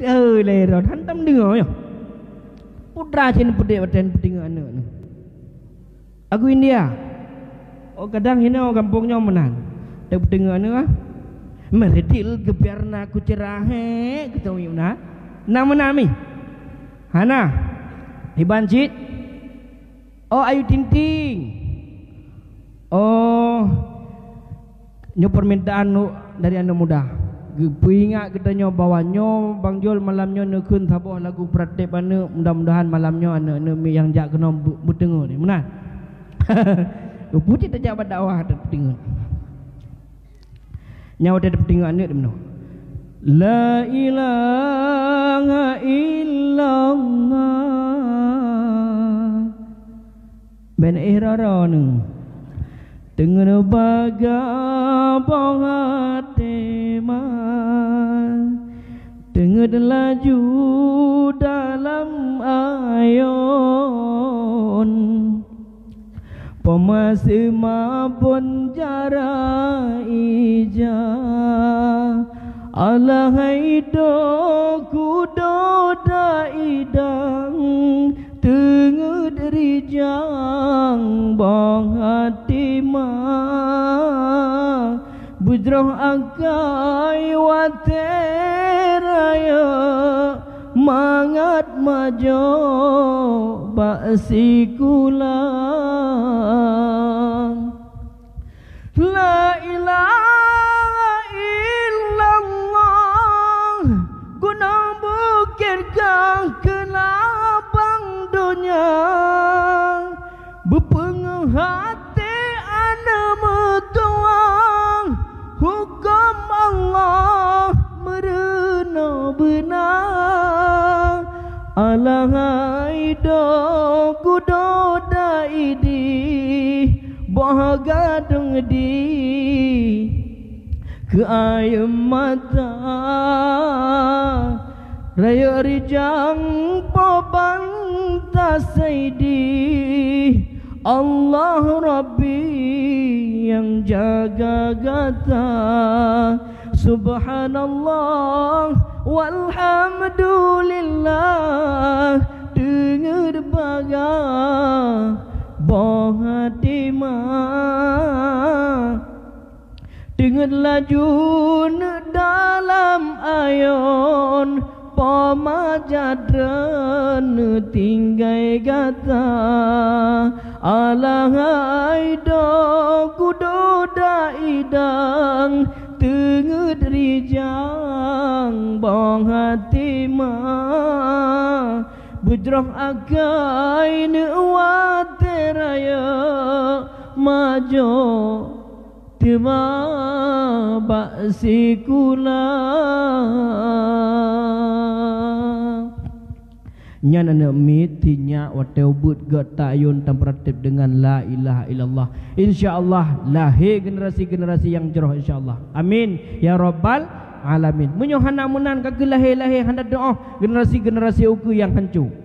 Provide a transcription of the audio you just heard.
Lera hantam dengar ya. Putra cina pedek badan petinggal anak ni. Aku India. Oh kadang ini orang kampungnya menan. Tak petinggal anak ah. Meredil gebiarna aku cerahe kita mana? Nama nami. Hana. Hibancit. Oh Ayu Tinting. Oh nyo permintaan dari anak muda. Ingat kita nyo bawahnya Bang Jol malamnya nekun sabuh lagu Pratip ane mudah-mudahan malamnya ane yang jak kena berdengar ni. Mana? Putih tak jabat dakwah ada pendengar. Nyawa ada pendengar ane di mana? La ilaha illallah. Ben irara nu. Dengan baga bangateman dengan laju dalam ayon pemasima pun jara ija alahaido kudoda idang tengah dari jang bang hati mah bujroh akai wateraya mangat majo baksi kulang la ilaha illallah guna bukirkan kelabang dunia berpenghati ana metuang hukum Allah merena benar alahai do kudo daidi bahaga dengdi ke air mata raya rijang pobanta saidi Allah Rabbi yang jaga gata subhanallah walhamdulillah dengar baga bohatimah dengar laju dalam ayon pemajadran tinggai gata alahai do kudo daidang tengah rijang bang hati mah bujroh agai newateraya majo tima baksi kulang nyana na mitinya watebut gatayun tampratip dengan la ilaha illallah insyaallah lahir generasi-generasi yang cerah insyaallah amin ya rabbal alamin munyo hana munan kagel lahir-lahir handa doa generasi-generasi uku yang hancur